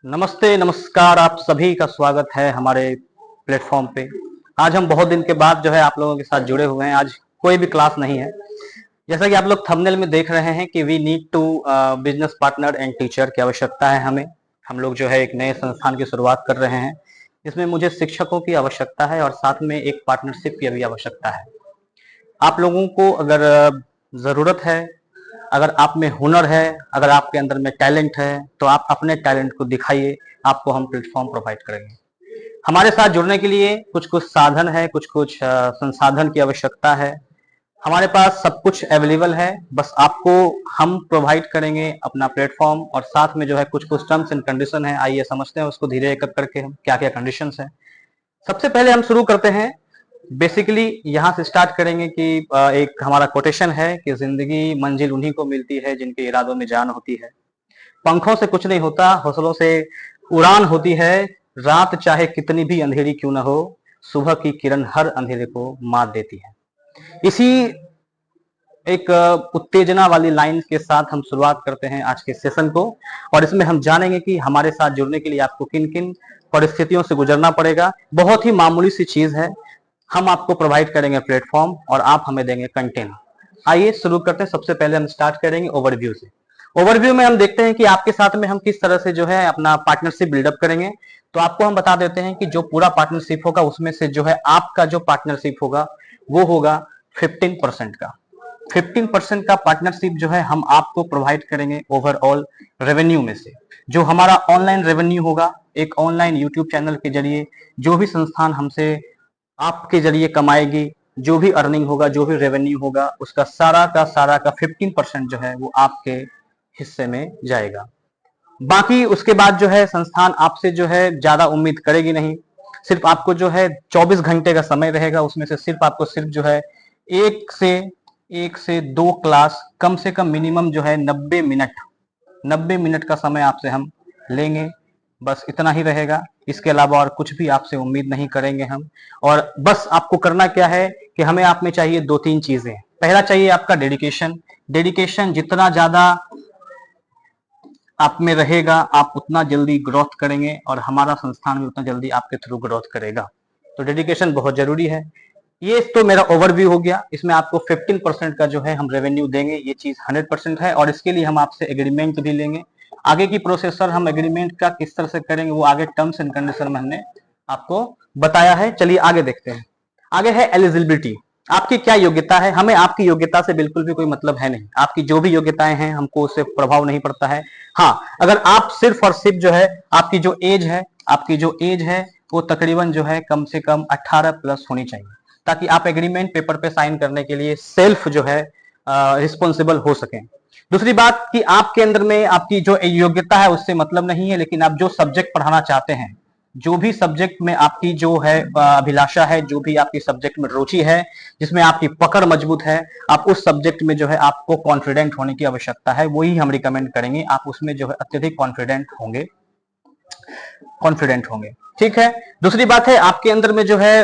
नमस्ते, नमस्कार। आप सभी का स्वागत है हमारे प्लेटफॉर्म पे। आज हम बहुत दिन के बाद जो है आप लोगों के साथ जुड़े हुए हैं। आज कोई भी क्लास नहीं है। जैसा कि आप लोग थंबनेल में देख रहे हैं कि we need to business partner and teacher की आवश्यकता है हमें। हम लोग जो है एक नए संस्थान की शुरुआत कर रहे हैं। इसमें मुझे शिक्षकों की आवश्यकता है और साथ में एक पार्टनरशिप की भी आवश्यकता है। आप लोगों को अगर ज़रूरत है, अगर आप में हुनर है, अगर आपके अंदर में टैलेंट है, तो आप अपने टैलेंट को दिखाइए। आपको हम प्लेटफॉर्म प्रोवाइड करेंगे। हमारे साथ जुड़ने के लिए कुछ कुछ साधन है, कुछ कुछ संसाधन की आवश्यकता है। हमारे पास सब कुछ अवेलेबल है, बस आपको हम प्रोवाइड करेंगे अपना प्लेटफॉर्म और साथ में जो है कुछ कुछ टर्म्स एंड कंडीशन है। आइए समझते हैं उसको धीरे एक करके हम क्या क्या कंडीशंस है। सबसे पहले हम शुरू करते हैं। बेसिकली यहाँ से स्टार्ट करेंगे कि एक हमारा कोटेशन है कि जिंदगी मंजिल उन्हीं को मिलती है जिनके इरादों में जान होती है। पंखों से कुछ नहीं होता, हौसलों से उड़ान होती है। रात चाहे कितनी भी अंधेरी क्यों न हो, सुबह की किरण हर अंधेरे को मात देती है। इसी एक उत्तेजना वाली लाइन के साथ हम शुरुआत करते हैं आज के सेशन को। और इसमें हम जानेंगे कि हमारे साथ जुड़ने के लिए आपको किन किन परिस्थितियों से गुजरना पड़ेगा। बहुत ही मामूली सी चीज है। हम आपको प्रोवाइड करेंगे प्लेटफॉर्म और आप हमें देंगे कंटेंट। आइए शुरू करते हैं। सबसे पहले हम स्टार्ट करेंगे ओवरव्यू से। ओवरव्यू में हम देखते हैं कि आपके साथ में हम किस तरह से जो है अपना पार्टनरशिप बिल्डअप करेंगे। तो आपको हम बता देते हैं कि जो पूरा पार्टनरशिप होगा उसमें से जो है आपका जो पार्टनरशिप होगा वो होगा 15% का। 15% का पार्टनरशिप जो है हम आपको प्रोवाइड करेंगे ओवरऑल रेवेन्यू में से। जो हमारा ऑनलाइन रेवेन्यू होगा, एक ऑनलाइन यूट्यूब चैनल के जरिए जो भी संस्थान हमसे आपके जरिए कमाएगी, जो भी अर्निंग होगा, जो भी रेवेन्यू होगा, उसका सारा का 15% जो है वो आपके हिस्से में जाएगा। बाकी उसके बाद जो है संस्थान आपसे जो है ज्यादा उम्मीद करेगी नहीं। सिर्फ आपको जो है 24 घंटे का समय रहेगा, उसमें से सिर्फ आपको सिर्फ जो है एक से दो क्लास, कम से कम मिनिमम जो है 90 मिनट का समय आपसे हम लेंगे। बस इतना ही रहेगा। इसके अलावा और कुछ भी आपसे उम्मीद नहीं करेंगे हम। और बस आपको करना क्या है कि हमें आप में चाहिए दो तीन चीजें। पहला चाहिए आपका डेडिकेशन। डेडिकेशन जितना ज्यादा आप में रहेगा, आप उतना जल्दी ग्रोथ करेंगे और हमारा संस्थान भी उतना जल्दी आपके थ्रू ग्रोथ करेगा। तो डेडिकेशन बहुत जरूरी है। ये तो मेरा ओवरव्यू हो गया। इसमें आपको 15% का जो है हम रेवेन्यू देंगे, ये चीज 100% है। और इसके लिए हम आपसे एग्रीमेंट भी लेंगे। आगे की प्रोसेसर हम एग्रीमेंट का किस तरह से करेंगे वो आगे टर्म्स एंड कंडीशन में हमने आपको बताया है। चलिए आगे देखते हैं। आगे है एलिजिबिलिटी। आपकी क्या योग्यता है। हमें आपकी योग्यता से बिल्कुल भी कोई मतलब है नहीं। आपकी जो भी योग्यताएं हैं हमको उससे प्रभाव नहीं पड़ता है। हाँ, अगर आप सिर्फ और सिर्फ जो है आपकी जो एज है वो तकरीबन जो है कम से कम 18 प्लस होनी चाहिए, ताकि आप एग्रीमेंट पेपर पे साइन करने के लिए सेल्फ जो है रिस्पॉन्सिबल हो सके। दूसरी बात कि आपके अंदर में आपकी जो योग्यता है उससे मतलब नहीं है, लेकिन आप जो सब्जेक्ट पढ़ाना चाहते हैं, जो भी सब्जेक्ट में आपकी जो है अभिलाषा है, जो भी आपकी सब्जेक्ट में रुचि है, जिसमें आपकी पकड़ मजबूत है, आप उस सब्जेक्ट में जो है आपको कॉन्फिडेंट होने की आवश्यकता है। वही हम रिकमेंड करेंगे। आप उसमें जो है अत्यधिक कॉन्फिडेंट होंगे। ठीक है। दूसरी बात है आपके अंदर में जो है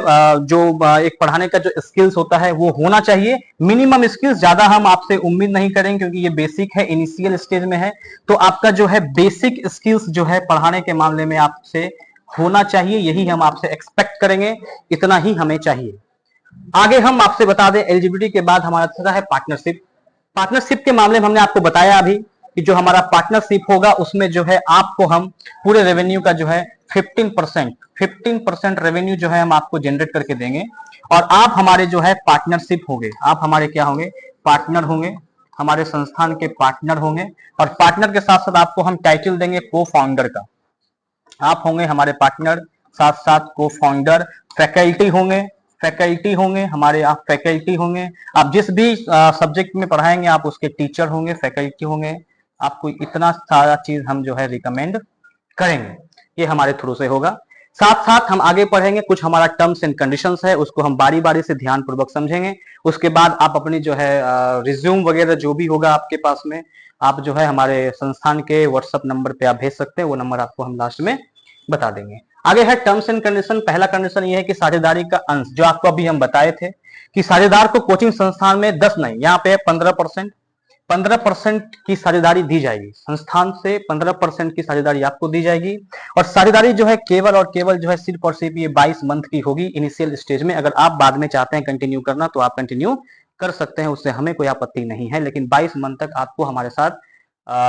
एक पढ़ाने का जो स्किल्स होता है वो होना चाहिए। मिनिमम स्किल्स, ज्यादा हम आपसे उम्मीद नहीं करेंगे क्योंकि ये बेसिक है, इनिशियल स्टेज में है। तो आपका जो है बेसिक स्किल्स जो है पढ़ाने के मामले में आपसे होना चाहिए, यही हम आपसे एक्सपेक्ट करेंगे। इतना ही हमें चाहिए। आगे हम आपसे बता दें, एलिजिबिलिटी के बाद हमारा दूसरा है पार्टनरशिप। पार्टनरशिप के मामले में हमने आपको बताया अभी कि जो हमारा पार्टनरशिप होगा उसमें जो है आपको हम पूरे रेवेन्यू का जो है 15% रेवेन्यू जो है हम आपको जनरेट करके देंगे। और आप हमारे जो है पार्टनरशिप होंगे। आप हमारे क्या होंगे, पार्टनर होंगे, हमारे संस्थान के पार्टनर होंगे। और पार्टनर के साथ साथ आपको हम टाइटल देंगे को फाउंडर का। आप होंगे हमारे पार्टनर, साथ साथ को फाउंडर। फैकल्टी होंगे हमारे, आप फैकल्टी होंगे। आप जिस भी सब्जेक्ट में पढ़ाएंगे आप उसके टीचर होंगे, फैकल्टी होंगे। आपको इतना सारा चीज हम जो है रिकमेंड करेंगे, ये हमारे थ्रू से होगा। साथ साथ हम आगे पढ़ेंगे, कुछ हमारा टर्म्स एंड कंडीशंस है उसको हम बारी बारी से ध्यान पूर्वक समझेंगे। उसके बाद आप अपनी जो है रिज्यूम वगैरह जो भी होगा आपके पास में, आप जो है हमारे संस्थान के व्हाट्सएप नंबर पे आप भेज सकते हैं। वो नंबर आपको हम लास्ट में बता देंगे। आगे है टर्म्स एंड कंडीशन। पहला कंडीशन ये है कि साझेदारी का अंश, जो आपको अभी हम बताए थे कि साझेदार को कोचिंग संस्थान में 10 नहीं, यहाँ पे 15%। 15% की साझेदारी दी जाएगी, संस्थान से 15% की साझेदारी आपको दी जाएगी। और साझेदारी जो है केवल और केवल जो है सिर्फ और सिर्फ ये 22 मंथ की होगी इनिशियल स्टेज में। अगर आप बाद में चाहते हैं कंटिन्यू करना तो आप कंटिन्यू कर सकते हैं, उससे हमें कोई आपत्ति नहीं है, लेकिन 22 मंथ तक आपको हमारे साथ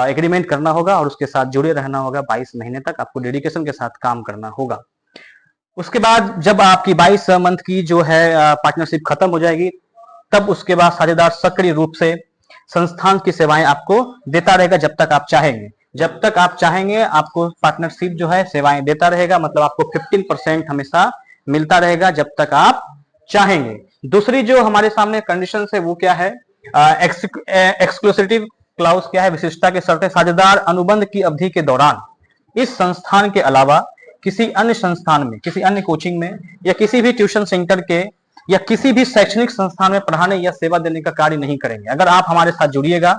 एग्रीमेंट करना होगा और उसके साथ जुड़े रहना होगा। 22 महीने तक आपको डेडिकेशन के साथ काम करना होगा। उसके बाद जब आपकी 22 मंथ की जो है पार्टनरशिप खत्म हो जाएगी, तब उसके बाद साझेदार सक्रिय रूप से संस्थान की सेवाएं आपको देता रहेगा जब तक आप चाहेंगे। जब तक आप चाहेंगे आपको पार्टनरशिप जो है सेवाएं देता रहेगा, मतलब आपको 15% हमेशा मिलता रहेगा जब तक आप चाहेंगे। दूसरी जो हमारे सामने कंडीशन है वो क्या है, एक्सक्लूसिव क्लाउज क्या है, विशिष्टता के शर्तें। साझेदार अनुबंध की अवधि के दौरान इस संस्थान के अलावा किसी अन्य संस्थान में, किसी अन्य कोचिंग में या किसी भी ट्यूशन सेंटर के या किसी भी शैक्षणिक संस्थान में पढ़ाने या सेवा देने का कार्य नहीं करेंगे। अगर आप हमारे साथ जुड़िएगा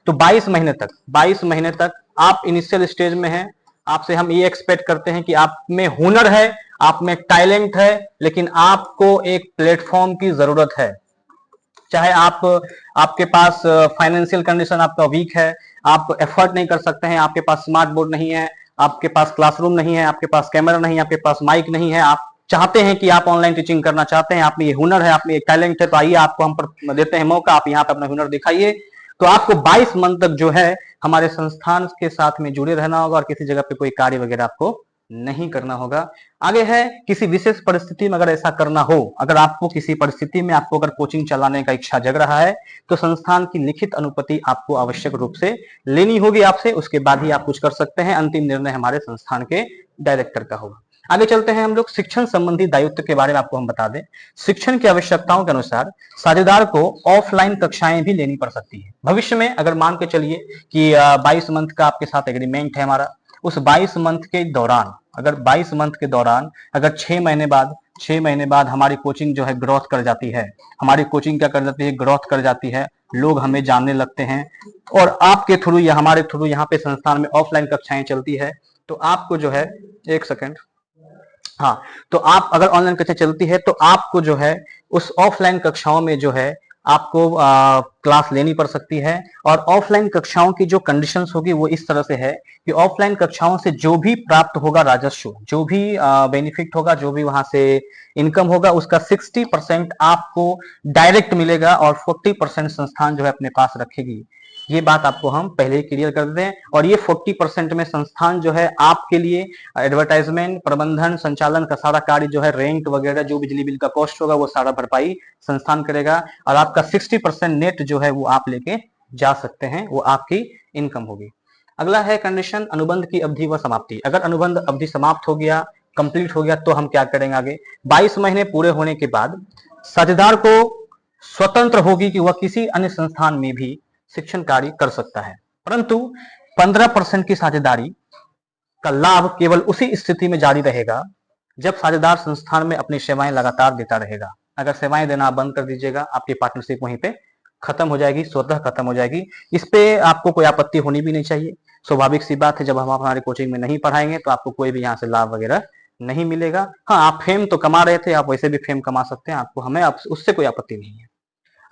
तो 22 महीने तक आप इनिशियल स्टेज में हैं। आपसे हम ये एक्सपेक्ट करते हैं कि आप में हुनर है, आप में टैलेंट है, लेकिन आपको एक प्लेटफॉर्म की जरूरत है। चाहे आपके पास फाइनेंशियल कंडीशन आपका वीक है, आप एफर्ट नहीं कर सकते हैं, आपके पास स्मार्ट बोर्ड नहीं है, आपके पास क्लासरूम नहीं है, आपके पास कैमरा नहीं है, आपके पास माइक नहीं है, आप चाहते हैं कि आप ऑनलाइन टीचिंग करना चाहते हैं, आप में ये हुनर है, आप में ये टैलेंट है, तो आइए आपको हम पर देते हैं मौका, आप यहाँ पे अपना हुनर दिखाइए। तो आपको 22 मंथ तक जो है हमारे संस्थान के साथ में जुड़े रहना होगा और किसी जगह पे कोई कार्य वगैरह आपको नहीं करना होगा। आगे है किसी विशेष परिस्थिति में अगर ऐसा करना हो, अगर आपको किसी परिस्थिति में आपको अगर कोचिंग चलाने का इच्छा जग रहा है तो संस्थान की लिखित अनुमति आपको आवश्यक रूप से लेनी होगी आपसे, उसके बाद ही आप कुछ कर सकते हैं। अंतिम निर्णय हमारे संस्थान के डायरेक्टर का होगा। आगे चलते हैं हम लोग शिक्षण संबंधी दायित्व के बारे में आपको हम बता दें। शिक्षण की आवश्यकताओं के अनुसार साझेदार को ऑफलाइन कक्षाएं भी लेनी पड़ सकती है। भविष्य में अगर मान के चलिए कि 22 मंथ का आपके साथ एग्रीमेंट है हमारा, उस 22 मंथ के दौरान अगर 6 महीने बाद हमारी कोचिंग जो है ग्रोथ कर जाती है, हमारी कोचिंग क्या कर जाती है, ग्रोथ कर जाती है, लोग हमें जानने लगते हैं और आपके थ्रू या हमारे थ्रू यहाँ पे संस्थान में ऑफलाइन कक्षाएं चलती है, तो आपको जो है एक सेकेंड, हाँ, तो आप अगर ऑनलाइन कक्षा चलती है तो आपको जो है उस ऑफलाइन कक्षाओं में जो है आपको क्लास लेनी पड़ सकती है। और ऑफलाइन कक्षाओं की जो कंडीशंस होगी वो इस तरह से है कि ऑफलाइन कक्षाओं से जो भी प्राप्त होगा राजस्व, जो भी बेनिफिट होगा, जो भी वहां से इनकम होगा, उसका 60% आपको डायरेक्ट मिलेगा और 40% संस्थान जो है अपने पास रखेगी। ये बात आपको हम पहले ही क्लियर कर दें। और ये 40% में संस्थान जो है आपके लिए एडवर्टाइजमेंट, प्रबंधन, संचालन का सारा कार्य जो है, रेंट वगैरह, जो बिजली बिल का कॉस्ट होगा वो सारा भरपाई संस्थान करेगा और आपका 60% नेट जो है वो आप लेके जा सकते हैं, वो आपकी इनकम होगी। अगला है कंडीशन अनुबंध की अवधि व समाप्ति। अगर अनुबंध अवधि समाप्त हो गया, कंप्लीट हो गया, तो हम क्या करेंगे आगे। 22 महीने पूरे होने के बाद साझेदार को स्वतंत्र होगी कि वह किसी अन्य संस्थान में भी शिक्षण कार्य कर सकता है, परंतु 15% की साझेदारी का लाभ केवल उसी स्थिति में जारी रहेगा जब साझेदार संस्थान में अपनी सेवाएं लगातार देता रहेगा। अगर सेवाएं देना बंद कर दीजिएगा, आपकी पार्टनरशिप वहीं पे खत्म हो जाएगी, स्वतः खत्म हो जाएगी। इस पे आपको कोई आपत्ति होनी भी नहीं चाहिए। स्वाभाविक सी बात है, जब हम हमारे कोचिंग में नहीं पढ़ाएंगे तो आपको कोई भी यहाँ से लाभ वगैरह नहीं मिलेगा। हाँ, आप फेम तो कमा रहे थे, आप वैसे भी फेम कमा सकते हैं, आपको हमें उससे कोई आपत्ति नहीं है।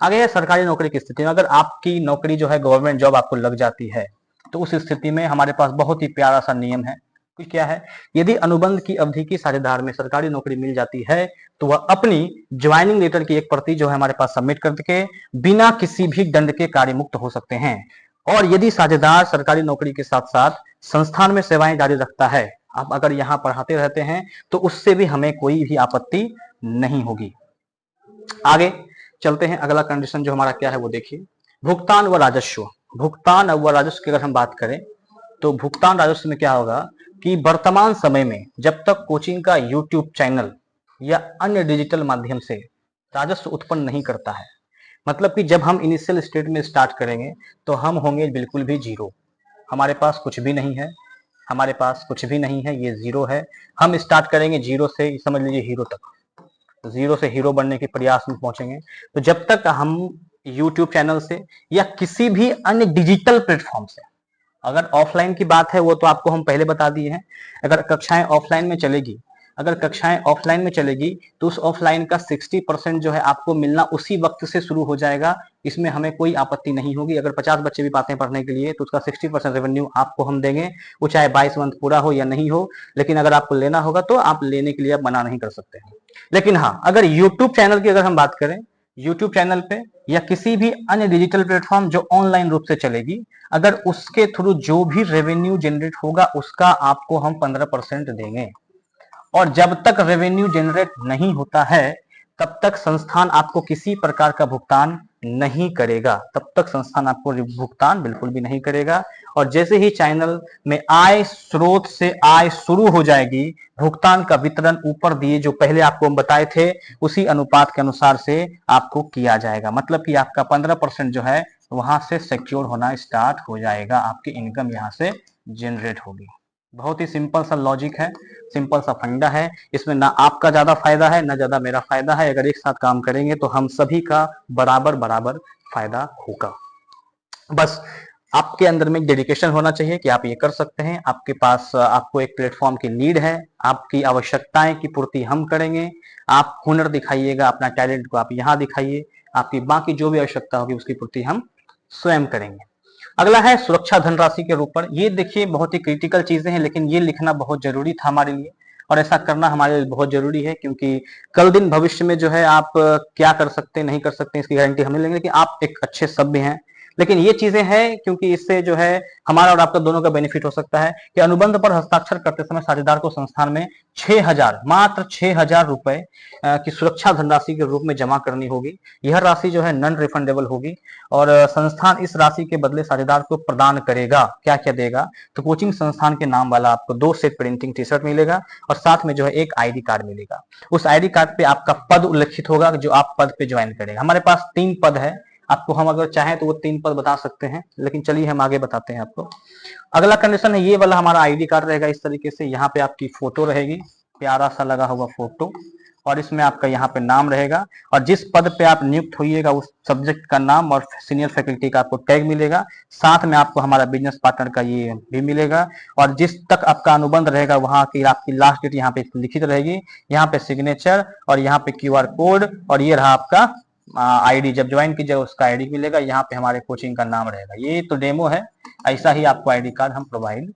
आगे है सरकारी नौकरी की स्थिति में। अगर आपकी नौकरी जो है गवर्नमेंट जॉब आपको लग जाती है तो उस स्थिति में हमारे पास बहुत ही प्यारा सा नियम है। कुछ क्या है, यदि अनुबंध की अवधि की साझेदार में सरकारी नौकरी मिल जाती है तो वह अपनी ज्वाइनिंग लेटर की एक प्रति जो है हमारे पास सबमिट करके बिना किसी भी दंड के कार्य मुक्त हो सकते हैं। और यदि साझेदार सरकारी नौकरी के साथ साथ संस्थान में सेवाएं जारी रखता है, आप अगर यहाँ पढ़ाते रहते हैं तो उससे भी हमें कोई भी आपत्ति नहीं होगी। आगे चलते हैं, अगला कंडीशन जो हमारा क्या है वो देखिए, भुगतान व राजस्व। भुगतान व राजस्व की अगर हम बात करें तो भुगतान राजस्व में क्या होगा कि वर्तमान समय में जब तक कोचिंग का यूट्यूब चैनल या अन्य डिजिटल माध्यम से राजस्व उत्पन्न नहीं करता है, मतलब कि जब हम इनिशियल स्टेज में स्टार्ट करेंगे तो हम होंगे बिल्कुल भी जीरो, हमारे पास कुछ भी नहीं है, हमारे पास कुछ भी नहीं है, ये जीरो है। हम स्टार्ट करेंगे जीरो से, समझ लीजिए हीरो तक, जीरो से हीरो बनने के प्रयास में पहुंचेंगे। तो जब तक हम यूट्यूब चैनल से या किसी भी अन्य डिजिटल प्लेटफॉर्म से, अगर ऑफलाइन की बात है वो तो आपको हम पहले बता दिए हैं, अगर कक्षाएं ऑफलाइन में चलेगी अगर कक्षाएं ऑफलाइन में चलेगी तो उस ऑफलाइन का 60% जो है आपको मिलना उसी वक्त से शुरू हो जाएगा। इसमें हमें कोई आपत्ति नहीं होगी। अगर 50 बच्चे भी पाते हैं पढ़ने के लिए तो उसका 60% रेवेन्यू आपको हम देंगे, वो चाहे 22 मंथ पूरा हो या नहीं हो। लेकिन अगर आपको लेना होगा तो आप लेने के लिए आप मना नहीं कर सकते हैं। लेकिन हाँ, अगर यूट्यूब चैनल की अगर हम बात करें, यूट्यूब चैनल पे या किसी भी अन्य डिजिटल प्लेटफॉर्म जो ऑनलाइन रूप से चलेगी, अगर उसके थ्रू जो भी रेवेन्यू जनरेट होगा उसका आपको हम 15% देंगे। और जब तक रेवेन्यू जनरेट नहीं होता है तब तक संस्थान आपको किसी प्रकार का भुगतान नहीं करेगा, तब तक संस्थान आपको भुगतान बिल्कुल भी नहीं करेगा। और जैसे ही चैनल में आय स्रोत से आय शुरू हो जाएगी, भुगतान का वितरण ऊपर दिए जो पहले आपको हम बताए थे उसी अनुपात के अनुसार से आपको किया जाएगा। मतलब कि आपका 15% जो है वहां से सिक्योर होना स्टार्ट हो जाएगा, आपकी इनकम यहां से जनरेट होगी। बहुत ही सिंपल सा लॉजिक है, सिंपल सा फंडा है। इसमें ना आपका ज्यादा फायदा है ना ज्यादा मेरा फायदा है। अगर एक साथ काम करेंगे तो हम सभी का बराबर बराबर फायदा होगा। बस आपके अंदर में डेडिकेशन होना चाहिए कि आप ये कर सकते हैं। आपके पास आपको एक प्लेटफॉर्म की नीड है, आपकी आवश्यकताएं की पूर्ति हम करेंगे। आप हुनर दिखाइएगा, अपना टैलेंट को आप यहाँ दिखाइए, आपकी बाकी जो भी आवश्यकता होगी उसकी पूर्ति हम स्वयं करेंगे। अगला है सुरक्षा धनराशि के ऊपर। ये देखिए बहुत ही क्रिटिकल चीजें हैं, लेकिन ये लिखना बहुत जरूरी था हमारे लिए और ऐसा करना हमारे लिए बहुत जरूरी है, क्योंकि कल दिन भविष्य में जो है आप क्या कर सकते हैं नहीं कर सकते इसकी गारंटी हम नहीं लेंगे, लेकिन आप एक अच्छे सभ्य हैं। लेकिन ये चीजें हैं क्योंकि इससे जो है हमारा और आपका दोनों का बेनिफिट हो सकता है कि अनुबंध पर हस्ताक्षर करते समय साझेदार को संस्थान में 6,000 मात्र 6,000 रुपए की सुरक्षा धनराशि के रूप में जमा करनी होगी। यह राशि जो है नॉन रिफंडेबल होगी और संस्थान इस राशि के बदले साझेदार को प्रदान करेगा। क्या क्या देगा? तो कोचिंग संस्थान के नाम वाला आपको 2 सेट प्रिंटिंग टी शर्ट मिलेगा और साथ में जो है एक आईडी कार्ड मिलेगा। उस आईडी कार्ड पे आपका पद उल्लेखित होगा जो आप पद पे ज्वाइन करेंगे। हमारे पास 3 पद है, आपको हम अगर चाहें तो वो 3 पद बता सकते हैं, लेकिन चलिए हम आगे बताते हैं आपको। अगला कंडीशन है ये वाला हमारा आईडी कार्ड रहेगा इस तरीके से। यहाँ पे आपकी फोटो रहेगी, प्यारा सा लगा हुआ फोटो, और इसमें आपका यहाँ पे नाम रहेगा और जिस पद पे आप नियुक्त होइएगा उस सब्जेक्ट का नाम और सीनियर फैकल्टी का आपको टैग मिलेगा। साथ में आपको हमारा बिजनेस पार्टनर का ये भी मिलेगा और जिस तक आपका अनुबंध रहेगा वहां की आपकी लास्ट डेट यहाँ पे लिखित रहेगी। यहाँ पे सिग्नेचर और यहाँ पे QR कोड और ये रहा आपका आईडी। जब ज्वाइन कीजिएगा उसका आईडी मिलेगा, यहाँ पे हमारे कोचिंग का नाम रहेगा। ये तो डेमो है, ऐसा ही आपको आईडी कार्ड हम प्रोवाइड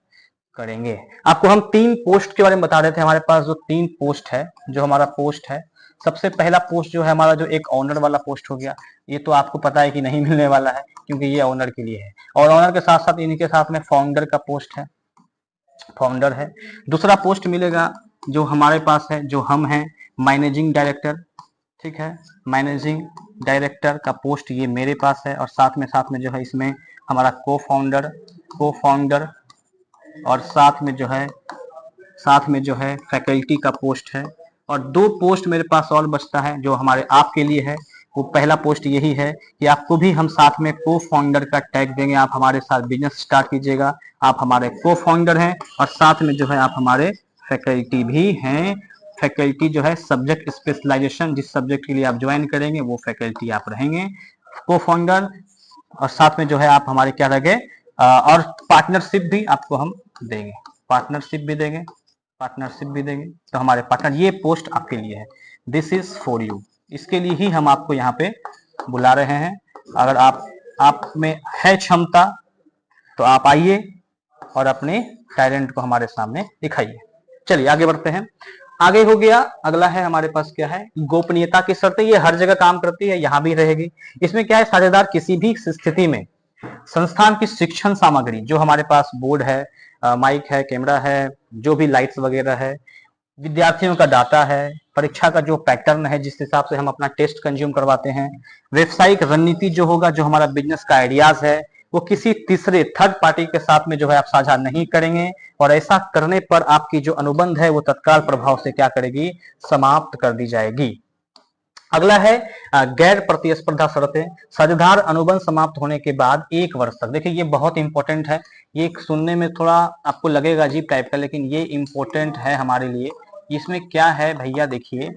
करेंगे। आपको हम 3 पोस्ट के बारे में बता रहे थे। हमारे पास जो 3 पोस्ट है, जो हमारा पोस्ट है, सबसे पहला पोस्ट जो है हमारा जो एक ऑनर वाला पोस्ट हो गया। ये तो आपको पता है कि नहीं मिलने वाला है क्योंकि ये ऑनर के लिए है और ऑनर के साथ साथ इनके साथ में फाउंडर का पोस्ट है, फाउंडर है। दूसरा पोस्ट मिलेगा जो हमारे पास है, जो हम हैं मैनेजिंग डायरेक्टर, ठीक है। मैनेजिंग डायरेक्टर का पोस्ट ये मेरे पास है और साथ में जो है इसमें हमारा को फाउंडर और साथ में जो है फैकल्टी का पोस्ट है। और 2 पोस्ट मेरे पास और बचता है जो हमारे आपके लिए है। वो पहला पोस्ट यही है कि आपको भी हम साथ में को फाउंडर का टैग देंगे। आप हमारे साथ बिजनेस स्टार्ट कीजिएगा, आप हमारे को फाउंडर हैं और साथ में जो है आप हमारे फैकल्टी भी हैं। फैकल्टी जो है सब्जेक्ट स्पेशलाइजेशन, जिस सब्जेक्ट के लिए आप ज्वाइन करेंगे वो फैकल्टी आप रहेंगे, को फाउंडर और साथ में जो है आप हमारे क्या रहेंगे और पार्टनरशिप भी आपको हम देंगे, पार्टनरशिप भी देंगे। तो हमारे पार्टनर, ये पोस्ट आपके लिए है, दिस इज फॉर यू। इसके लिए ही हम आपको यहाँ पे बुला रहे हैं। अगर आप में है क्षमता तो आप आइए और अपने टैलेंट को हमारे सामने दिखाइए। चलिए आगे बढ़ते हैं। आगे हो गया, अगला है हमारे पास क्या है, गोपनीयता की शर्तें। ये हर जगह काम करती है, यहाँ भी रहेगी। इसमें क्या है, साझेदार किसी भी स्थिति में संस्थान की शिक्षण सामग्री, जो हमारे पास बोर्ड है, माइक है, कैमरा है, जो भी लाइट्स वगैरह है, विद्यार्थियों का डाटा है, परीक्षा का जो पैटर्न है जिस हिसाब से हम अपना टेस्ट कंज्यूम करवाते हैं, व्यवसायिक रणनीति जो होगा, जो हमारा बिजनेस का आइडियाज है, वो किसी तीसरे थर्ड पार्टी के साथ में जो है आप साझा नहीं करेंगे और ऐसा करने पर आपकी जो अनुबंध है वो तत्काल प्रभाव से क्या करेगी, समाप्त कर दी जाएगी। अगला है गैर प्रतिस्पर्धा शर्तें। साझेदार अनुबंध समाप्त होने के बाद 1 वर्ष तक, देखिए ये बहुत इंपॉर्टेंट है। ये सुनने में थोड़ा आपको लगेगा अजीब टाइप का, लेकिन ये इंपॉर्टेंट है हमारे लिए। इसमें क्या है भैया, देखिए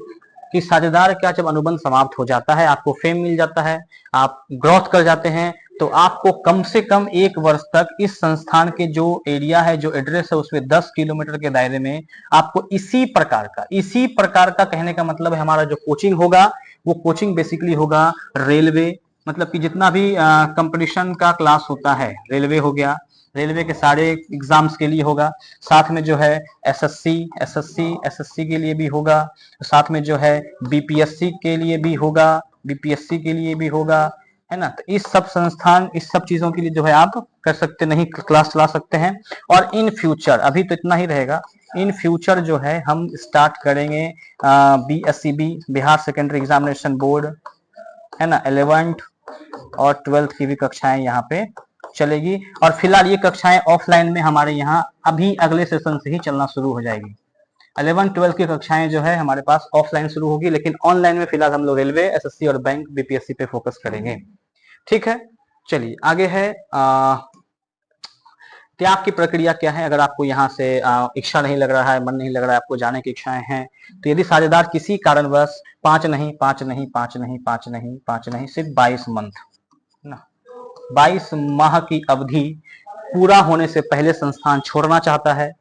कि साझेदार क्या, जब अनुबंध समाप्त हो जाता है, आपको फेम मिल जाता है, आप ग्रोथ कर जाते हैं, तो आपको कम से कम 1 वर्ष तक इस संस्थान के जो एरिया है, जो एड्रेस है, उसमें 10 किलोमीटर के दायरे में आपको इसी प्रकार का कहने का मतलब है हमारा जो कोचिंग होगा, वो कोचिंग बेसिकली होगा रेलवे, मतलब कि जितना भी कंपटीशन का क्लास होता है, रेलवे हो गया, रेलवे के सारे एग्जाम्स के लिए होगा, साथ में जो है एसएससी के लिए भी होगा, साथ में जो है बीपीएससी के लिए भी होगा, बीपीएससी के लिए भी होगा, है ना। तो इस सब चीजों के लिए जो है आप कर सकते नहीं, क्लास चला सकते हैं। और इन फ्यूचर, अभी तो इतना ही रहेगा, इन फ्यूचर जो है हम स्टार्ट करेंगे BSCB, Bihar secondary examination board, है ना, 11th और 12th की भी कक्षाएं यहाँ पे चलेगी। और फिलहाल ये कक्षाएं ऑफलाइन में हमारे यहाँ अभी अगले सेशन से ही चलना शुरू हो जाएगी। 11-12 की कक्षाएं जो है हमारे पास ऑफलाइन शुरू होगी, लेकिन ऑनलाइन में फिलहाल हम लोग रेलवे, एसएससी और बैंक, बीपीएससी पे फोकस करेंगे। ठीक है, चलिए आगे है त्याग की प्रक्रिया क्या है। अगर आपको यहाँ से इच्छा नहीं लग रहा है, मन नहीं लग रहा है, आपको जाने की इच्छाएं हैं, तो यदि साझेदार किसी कारणवश 5 नहीं, सिर्फ 22 मंथ ना, 22 माह की अवधि पूरा होने से पहले संस्थान छोड़ना चाहता है,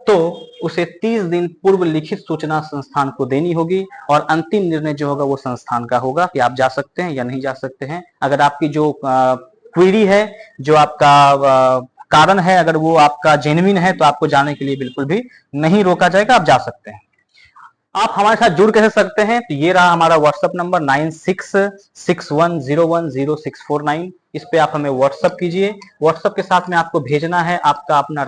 तो उसे 30 दिन पूर्व लिखित सूचना संस्थान को देनी होगी, और अंतिम निर्णय जो होगा वो संस्थान का होगा कि आप जा सकते हैं या नहीं जा सकते हैं। अगर आपकी जो क्वेरी है, जो आपका कारण है, अगर वो आपका जेन्युइन है, तो आपको जाने के लिए बिल्कुल भी नहीं रोका जाएगा, आप जा सकते हैं। आप हमारे साथ जुड़ कैसे सकते हैं, तो ये रहा हमारा व्हाट्सएप नंबर 9661010649। इस पे आप हमें व्हाट्सएप कीजिए। व्हाट्सएप के साथ में आपको भेजना है आपका अपना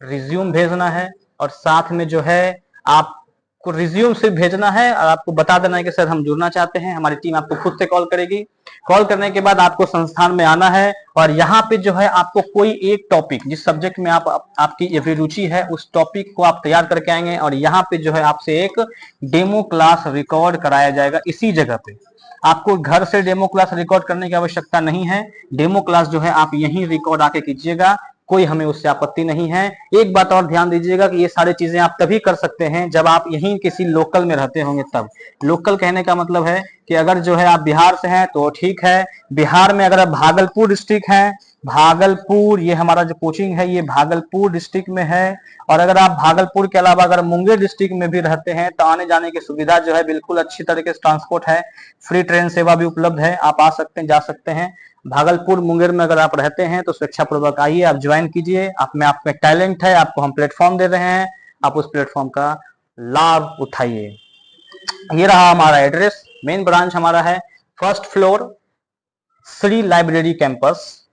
रिज्यूम भेजना है, और साथ में जो है आपको रिज्यूम सिर्फ भेजना है, और आपको बता देना है कि सर हम जुड़ना चाहते हैं। हमारी टीम आपको खुद से कॉल करेगी। कॉल करने के बाद आपको संस्थान में आना है, और यहाँ पे जो है आपको कोई एक टॉपिक, जिस सब्जेक्ट में आपकी अभिरुचि है, उस टॉपिक को आप तैयार करके आएंगे, और यहाँ पे जो है आपसे एक डेमो क्लास रिकॉर्ड कराया जाएगा। इसी जगह पे आपको घर से डेमो क्लास रिकॉर्ड करने की आवश्यकता नहीं है। डेमो क्लास जो है आप यहीं रिकॉर्ड आके कीजिएगा, कोई हमें उससे आपत्ति नहीं है। एक बात और ध्यान दीजिएगा कि ये सारी चीजें आप तभी कर सकते हैं जब आप यहीं किसी लोकल में रहते होंगे तब। लोकल कहने का मतलब है कि अगर जो है आप बिहार से हैं तो ठीक है, बिहार में अगर आप भागलपुर डिस्ट्रिक्ट है, भागलपुर, ये हमारा जो कोचिंग है ये भागलपुर डिस्ट्रिक्ट में है, और अगर आप भागलपुर के अलावा अगर मुंगेर डिस्ट्रिक्ट में भी रहते हैं तो आने जाने की सुविधा जो है बिल्कुल अच्छी तरीके से ट्रांसपोर्ट है, फ्री ट्रेन सेवा भी उपलब्ध है, आप आ सकते हैं, जा सकते हैं। भागलपुर मुंगेर में अगर आप रहते हैं तो स्वेच्छापूर्वक आइए, आप ज्वाइन कीजिए। आप में आप में टैलेंट है, आपको हम प्लेटफॉर्म दे रहे हैं, आप उस प्लेटफॉर्म का लाभ उठाइए। ये रहा हमारा एड्रेस। मेन ब्रांच हमारा है 1st floor, Shri library campus,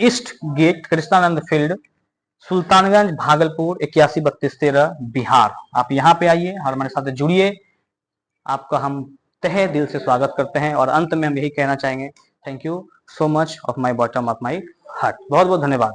east gate, Krishnanand field, Sultanganj, Bhagalpur 813213 Bihar. आप यहाँ पे आइए और हमारे साथ जुड़िए। आपका हम तहे दिल से स्वागत करते हैं, और अंत में हम यही कहना चाहेंगे, thank you so much of my bottom of my heart. बहुत बहुत धन्यवाद।